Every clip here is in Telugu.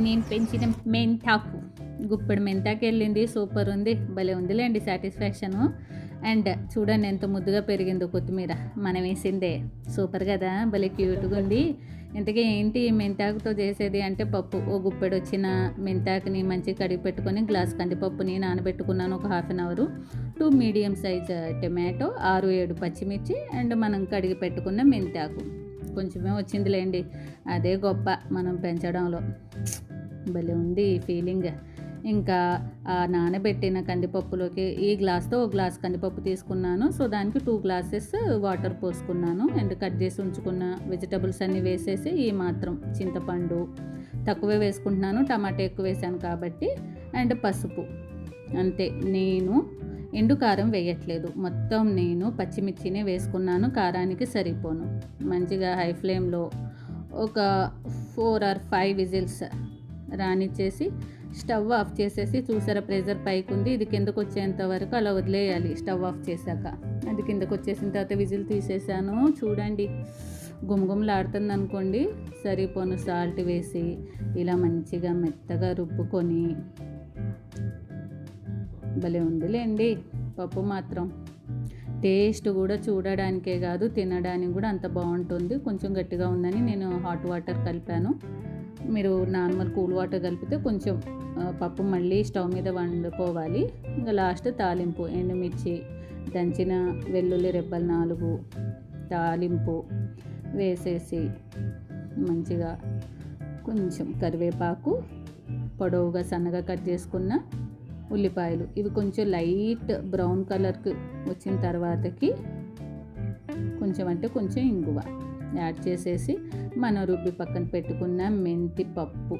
నేను పెంచిన మెంతాకు, గుప్పెడు మెంతాకు వెళ్ళింది. సూపర్ ఉంది, భలే ఉందిలేండి సాటిస్ఫాక్షను. అండ్ చూడండి ఎంత ముద్దుగా పెరిగిందో కొత్తిమీర, మనం వేసిందే. సూపర్ కదా, భలే క్యూట్గా ఉంది. ఇంతకీ ఏంటి మెంతాకుతో చేసేది అంటే పప్పు. ఓ గుప్పెడు వచ్చిన మెంతాకుని మంచిగా కడిగి పెట్టుకొని గ్లాస్ కందిపప్పుని నానబెట్టుకున్నాను ఒక half an hour. 2 medium size tomato, 6-7 పచ్చిమిర్చి అండ్ మనం కడిగి పెట్టుకున్న మెంతాకు. కొంచెమే వచ్చిందిలేండి, అదే గొప్ప మనం పెంచడంలో. భలే ఉంది ఫీలింగ్. ఇంకా ఆ నానబెట్టిన కందిపప్పులోకి ఈ గ్లాస్తో ఒక గ్లాస్ కందిపప్పు తీసుకున్నాను. సో దానికి 2 గ్లాసెస్ వాటర్ పోసుకున్నాను. అండ్ కట్ చేసి ఉంచుకున్న వెజిటబుల్స్ అన్నీ వేసేసి ఈ మాత్రం చింతపండు తక్కువే వేసుకుంటున్నాను, టమాటా ఎక్కువ వేసాను కాబట్టి. అండ్ పసుపు అంతే. నేను ఎండు కారం వేయట్లేదు, మొత్తం నేను పచ్చిమిర్చినే వేసుకున్నాను, కారానికి సరిపోను. మంచిగా హై ఫ్లేమ్లో ఒక 4 or 5 విజిల్స్ రానిచ్చేసి స్టవ్ ఆఫ్ చేసేసి, చూసారా ప్రెజర్ పైకి ఉంది, ఇది కిందకు వచ్చేంత వరకు అలా వదిలేయాలి. స్టవ్ ఆఫ్ చేశాక అది కిందకు వచ్చేసిన తర్వాత విజిల్ తీసేసాను. చూడండి గుమగుమలాడుతుంది అనుకోండి. సరిపోను సాల్ట్ వేసి ఇలా మంచిగా మెత్తగా రుబ్బుకొని, భలే ఉందిలేండి పప్పు మాత్రం. టేస్ట్ కూడా చూడడానికే కాదు తినడానికి కూడా అంత బాగుంటుంది. కొంచెం గట్టిగా ఉందని నేను హాట్ వాటర్ కలిపాను. మీరు నార్మల్ కూల్ వాటర్ కలిపితే కొంచెం పప్పు మళ్ళీ స్టవ్ మీద వండుకోవాలి. ఇంకా లాస్ట్ తాలింపు, ఎండుమిర్చి, దంచిన వెల్లుల్లి రెబ్బలు 4 తాలింపు వేసేసి మంచిగా కొంచెం కరివేపాకు, పొడవుగా సన్నగా కట్ చేసుకున్న ఉల్లిపాయలు, ఇవి కొంచెం లైట్ బ్రౌన్ కలర్కి వచ్చిన తర్వాతకి కొంచెం ఇంగువ యాడ్ చేసేసి మనం రుబ్బి పక్కన పెట్టుకున్న మెంతి పప్పు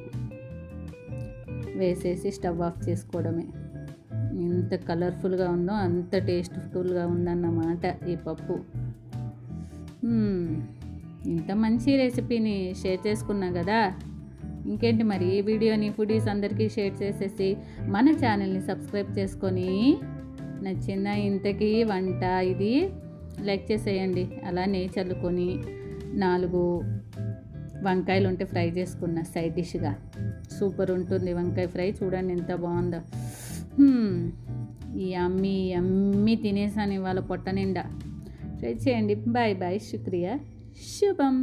వేసేసి స్టవ్ ఆఫ్ చేసుకోవడమే. ఎంత కలర్ఫుల్గా ఉందో అంత టేస్ట్ఫుల్గా ఉందన్నమాట ఈ పప్పు. ఇంత మంచి రెసిపీని షేర్ చేసుకున్నా కదా, ఇంకేంటి మరి ఈ వీడియోని ఫుడీస్ అందరికీ షేర్ చేసేసి మన ఛానల్ని సబ్స్క్రైబ్ చేసుకొని నచ్చిందా ఇంతకీ వంట ఇది లైక్ చేసేయండి. అలానే చల్లుకొని 4 వంకాయలు ఉంటే ఫ్రై చేసుకున్న సైడ్ డిష్గా సూపర్ ఉంటుంది వంకాయ ఫ్రై. చూడండి ఎంత బాగుందో. ఈ అమ్మి తినేసాను ఇవాళ పొట్ట నిండా. ట్రై చేయండి. బాయ్ బాయ్, శుక్రియా, శుభం.